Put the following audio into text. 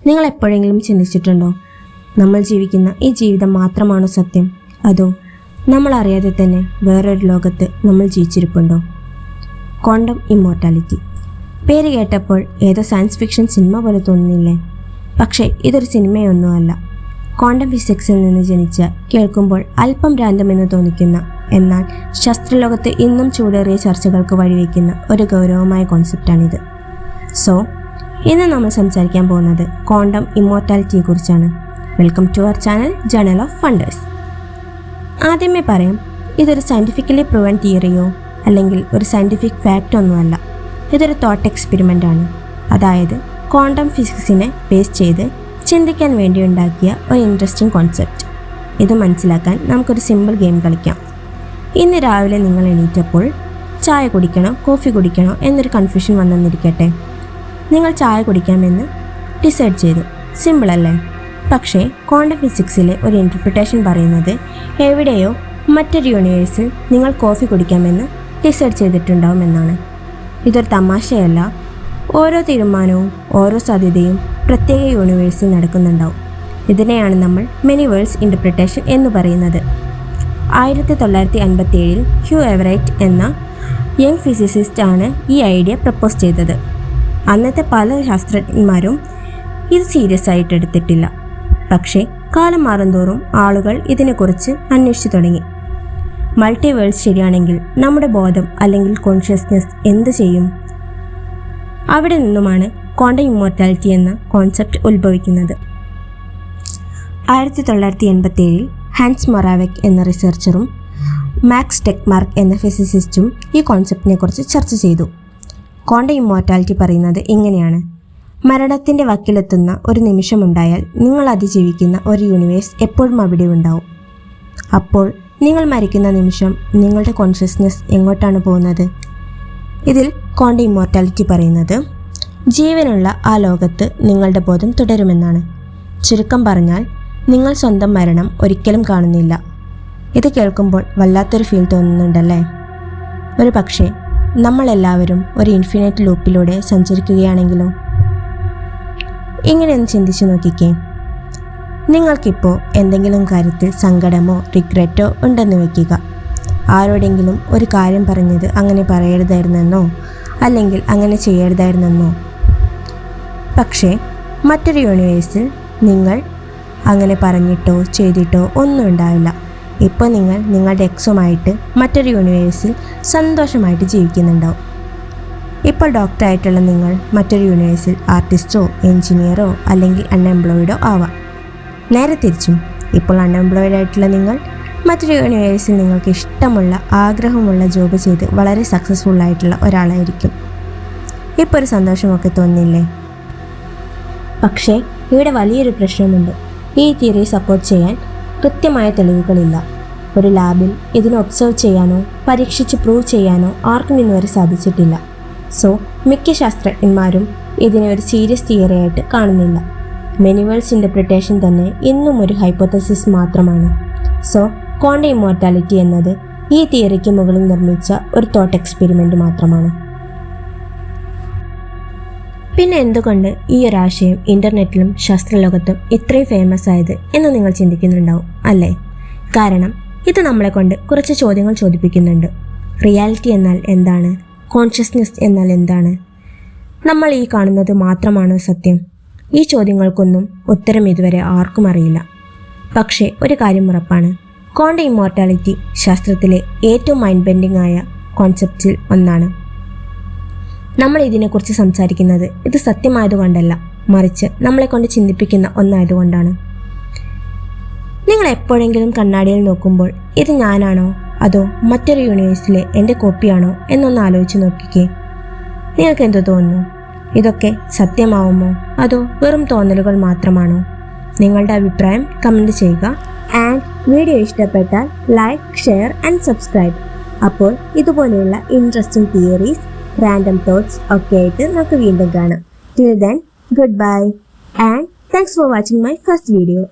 നിങ്ങൾ എപ്പോഴെങ്കിലും ചിന്തിച്ചിട്ടുണ്ടോ, നമ്മൾ ജീവിക്കുന്ന ഈ ജീവിതം മാത്രമാണോ സത്യം, അതോ നമ്മൾ അറിയാതെ തന്നെ വേറൊരു ലോകത്ത് നമ്മൾ ജീവിച്ചിരിപ്പുണ്ടോ? ക്വാണ്ടം ഇമ്മോർട്ടാലിറ്റി പേര് കേട്ടപ്പോൾ ഏതോ സയൻസ് ഫിക്ഷൻ സിനിമ പോലെ തോന്നുന്നില്ലേ? പക്ഷേ ഇതൊരു സിനിമയൊന്നുമല്ല. ക്വാണ്ടം ഫിസിക്സിൽ നിന്ന് ജനിച്ച, കേൾക്കുമ്പോൾ അല്പം ഭ്രാന്തമെന്ന് തോന്നിക്കുന്ന, എന്നാൽ ശാസ്ത്രലോകത്ത് ഇന്നും ചൂടേറിയ ചർച്ചകൾക്ക് വഴിവെക്കുന്ന ഒരു ഗൗരവമായ കോൺസെപ്റ്റാണിത്. സോ ഇന്ന് നമ്മൾ സംസാരിക്കാൻ പോകുന്നത് ക്വാണ്ടം ഇമ്മോർട്ടാലിറ്റിയെക്കുറിച്ചാണ്. Welcome to our channel journal of wonders. ആദ്യമേ പറയാം, ഇതൊരു സയൻറ്റിഫിക്കലി പ്രൂവൻ തിയറിയോ അല്ലെങ്കിൽ ഒരു സയൻറ്റിഫിക് ഫാക്റ്റ് ഒന്നുമല്ല. ഇതൊരു തോട്ട് എക്സ്പെരിമെൻ്റ് ആണ്. അതായത് ക്വാണ്ടം ഫിസിക്സിനെ ബേസ് ചെയ്ത് ചിന്തിക്കാൻ വേണ്ടി ഉണ്ടാക്കിയ ഒരു ഇൻട്രസ്റ്റിംഗ് കോൺസെപ്റ്റ്. ഇത് മനസ്സിലാക്കാൻ നമുക്കൊരു സിമ്പിൾ ഗെയിം കളിക്കാം. ഇന്ന് രാവിലെ നിങ്ങൾ എണീറ്റപ്പോൾ ചായ കുടിക്കണോ കോഫി കുടിക്കണോ എന്നൊരു കൺഫ്യൂഷൻ വന്നെന്നിരിക്കട്ടെ. നിങ്ങൾ ചായ കുടിക്കാമെന്ന് ഡിസൈഡ് ചെയ്തു. സിമ്പിൾ അല്ലേ? പക്ഷേ ക്വാണ്ടം ഫിസിക്സിലെ ഒരു ഇൻ്റർപ്രിട്ടേഷൻ പറയുന്നത് എവിടെയോ മറ്റൊരു യൂണിവേഴ്സിൽ നിങ്ങൾ കോഫി കുടിക്കാമെന്ന് ഡിസൈഡ് ചെയ്തിട്ടുണ്ടാവുമെന്നാണ്. ഇതൊരു തമാശയല്ല. ഓരോ തീരുമാനവും ഓരോ സാധ്യതയും പ്രത്യേക യൂണിവേഴ്സിൽ നടക്കുന്നുണ്ടാവും. ഇതിനെയാണ് നമ്മൾ മെനി വേൾഡ്സ് ഇൻ്റർപ്രിട്ടേഷൻ എന്ന് പറയുന്നത്. 1957 ഹ്യൂ എവറൈറ്റ് എന്ന യങ് ഫിസിസിസ്റ്റ് ആണ് ഈ ഐഡിയ പ്രപ്പോസ് ചെയ്തത്. അന്നത്തെ പല ശാസ്ത്രജ്ഞന്മാരും ഇത് സീരിയസ് ആയിട്ട് എടുത്തിട്ടില്ല. പക്ഷേ കാലം മാറുന്തോറും ആളുകൾ ഇതിനെക്കുറിച്ച് അന്വേഷിച്ചു തുടങ്ങി. മൾട്ടിവേൾസ് ശരിയാണെങ്കിൽ നമ്മുടെ ബോധം അല്ലെങ്കിൽ കോൺഷ്യസ്നെസ് എന്ത് ചെയ്യും? അവിടെ നിന്നുമാണ് ക്വാണ്ടം ഇമ്മോർട്ടാലിറ്റി എന്ന കോൺസെപ്റ്റ് ഉത്ഭവിക്കുന്നത്. 1987 ഹാൻസ് മൊറാവെക് എന്ന റിസർച്ചറും മാക്സ് ടെക്മാർക്ക് എന്ന ഫിസിസിസ്റ്റും ഈ കോൺസെപ്റ്റിനെ കുറിച്ച് ചർച്ച ചെയ്തു. ക്വാണ്ടം ഇമ്മോർട്ടാലിറ്റി പറയുന്നത് ഇങ്ങനെയാണ്: മരണത്തിൻ്റെ വക്കിലെത്തുന്ന ഒരു നിമിഷമുണ്ടായാൽ നിങ്ങൾ അതിജീവിക്കുന്ന ഒരു യൂണിവേഴ്സ് എപ്പോഴും അവിടെ ഉണ്ടാവും. അപ്പോൾ നിങ്ങൾ മരിക്കുന്ന നിമിഷം നിങ്ങളുടെ കോൺഷ്യസ്നെസ് എങ്ങോട്ടാണ് പോകുന്നത്? ഇതിൽ ക്വാണ്ടം ഇമ്മോർട്ടാലിറ്റി പറയുന്നത് ജീവനുള്ള ആ ലോകത്ത് നിങ്ങളുടെ ബോധം തുടരുമെന്നാണ്. ചുരുക്കം പറഞ്ഞാൽ നിങ്ങൾ സ്വന്തം മരണം ഒരിക്കലും കാണുന്നില്ല. ഇത് കേൾക്കുമ്പോൾ വല്ലാത്തൊരു ഫീൽ തോന്നുന്നുണ്ടല്ലേ? ഒരു പക്ഷേ നമ്മളെല്ലാവരും ഒരു ഇൻഫിനിറ്റ് ലൂപ്പിലൂടെ സഞ്ചരിക്കുകയാണെങ്കിലോ? ഇങ്ങനെയൊന്ന് ചിന്തിച്ചു നോക്കിക്കേ. നിങ്ങൾക്കിപ്പോൾ എന്തെങ്കിലും കാര്യത്തിൽ സങ്കടമോ റിഗ്രറ്റോ ഉണ്ടെന്ന് വയ്ക്കുക. ആരോടെങ്കിലും ഒരു കാര്യം പറഞ്ഞത് അങ്ങനെ പറയരുതായിരുന്നെന്നോ അല്ലെങ്കിൽ അങ്ങനെ ചെയ്യരുതായിരുന്നെന്നോ. പക്ഷേ മറ്റൊരു യൂണിവേഴ്സിൽ നിങ്ങൾ അങ്ങനെ പറഞ്ഞിട്ടോ ചെയ്തിട്ടോ ഒന്നും ഉണ്ടാവില്ല. ഇപ്പോൾ നിങ്ങൾ നിങ്ങളുടെ എക്സുമായിട്ട് മറ്റൊരു യൂണിവേഴ്സിൽ സന്തോഷമായിട്ട് ജീവിക്കുന്നുണ്ടാവും. ഇപ്പോൾ ഡോക്ടറായിട്ടുള്ള നിങ്ങൾ മറ്റൊരു യൂണിവേഴ്സിൽ ആർട്ടിസ്റ്റോ എൻജിനീയറോ അല്ലെങ്കിൽ അൺഎംപ്ലോയിഡോ ആവാം. നേരെ തിരിച്ചും, ഇപ്പോൾ അൺഎംപ്ലോയിഡ് ആയിട്ടുള്ള നിങ്ങൾ മറ്റൊരു യൂണിവേഴ്സിൽ നിങ്ങൾക്ക് ഇഷ്ടമുള്ള ആഗ്രഹമുള്ള ജോബ് ചെയ്ത് വളരെ സക്സസ്ഫുൾ ആയിട്ടുള്ള ഒരാളായിരിക്കും. ഇപ്പോൾ ഒരു സന്തോഷമൊക്കെ തോന്നില്ലേ? പക്ഷേ ഇവിടെ വലിയൊരു പ്രശ്നമുണ്ട്. ഈ തിയറി സപ്പോർട്ട് ചെയ്യാൻ കൃത്യമായ തെളിവുകളില്ല. ഒരു ലാബിൽ ഇതിനെ ഒബ്സർവ് ചെയ്യാനോ പരീക്ഷിച്ച് പ്രൂവ് ചെയ്യാനോ ആർക്കും ഇന്നുവരെ സാധിച്ചിട്ടില്ല. സോ മിക്ക ശാസ്ത്രജ്ഞന്മാരും ഇതിനെ ഒരു സീരിയസ് തിയറി ആയിട്ട് കാണുന്നില്ല. മെനി വേൾഡ്സ് ഇൻ്റർപ്രിട്ടേഷൻ തന്നെ ഇന്നും ഒരു ഹൈപ്പോത്തസിസ് മാത്രമാണ്. സോ ക്വാണ്ടം ഇമ്മോർട്ടാലിറ്റി എന്നത് ഈ തിയറിക്ക് മുകളിൽ നിർമ്മിച്ച ഒരു തോട്ട് എക്സ്പെരിമെൻ്റ് മാത്രമാണ്. പിന്നെ എന്തുകൊണ്ട് ഈ ഒരു ആശയം ഇൻ്റർനെറ്റിലും ശാസ്ത്രലോകത്തും ഇത്രയും ഫേമസ് ആയത് എന്ന് നിങ്ങൾ ചിന്തിക്കുന്നുണ്ടാവും അല്ലേ? കാരണം ഇത് നമ്മളെ കൊണ്ട് കുറച്ച് ചോദ്യങ്ങൾ ചോദിപ്പിക്കുന്നുണ്ട്. റിയാലിറ്റി എന്നാൽ എന്താണ്? കോൺഷ്യസ്നെസ് എന്നാൽ എന്താണ്? നമ്മൾ ഈ കാണുന്നത് മാത്രമാണോ സത്യം? ഈ ചോദ്യങ്ങൾക്കൊന്നും ഉത്തരം ഇതുവരെ ആർക്കും അറിയില്ല. പക്ഷേ ഒരു കാര്യം ഉറപ്പാണ്: ക്വാണ്ടം ഇമ്മോർട്ടാലിറ്റി ശാസ്ത്രത്തിലെ ഏറ്റവും മൈൻഡ് ബെൻഡിങ് ആയ കോൺസെപ്റ്റിൽ ഒന്നാണ്. നമ്മൾ ഇതിനെക്കുറിച്ച് സംസാരിക്കുന്നത് ഇത് സത്യമായതുകൊണ്ടല്ല, മറിച്ച് നമ്മളെക്കൊണ്ട് ചിന്തിപ്പിക്കുന്ന ഒന്നായതുകൊണ്ടാണ്. നിങ്ങൾ എപ്പോഴെങ്കിലും കണ്ണാടിയിൽ നോക്കുമ്പോൾ ഇത് ഞാനാണോ അതോ മറ്റൊരു യൂണിവേഴ്സിലെ എൻ്റെ കോപ്പിയാണോ എന്നൊന്ന് ആലോചിച്ച് നോക്കിക്കേ. നിങ്ങൾക്ക് എന്തു തോന്നുന്നു? ഇതൊക്കെ സത്യമാവുമോ അതോ വെറും തോന്നലുകൾ മാത്രമാണോ? നിങ്ങളുടെ അഭിപ്രായം കമൻറ്റ് ചെയ്യുക. ആൻഡ് വീഡിയോ ഇഷ്ടപ്പെട്ടാൽ ലൈക്ക്, ഷെയർ ആൻഡ് സബ്സ്ക്രൈബ്. അപ്പോൾ ഇതുപോലെയുള്ള ഇൻട്രസ്റ്റിംഗ് തിയറീസ്, റാൻഡം തോട്ട്സ് ഒക്കെ ആയിട്ട് നമുക്ക് വീണ്ടും കാണാം. Till then, good bye and thanks for watching my first video.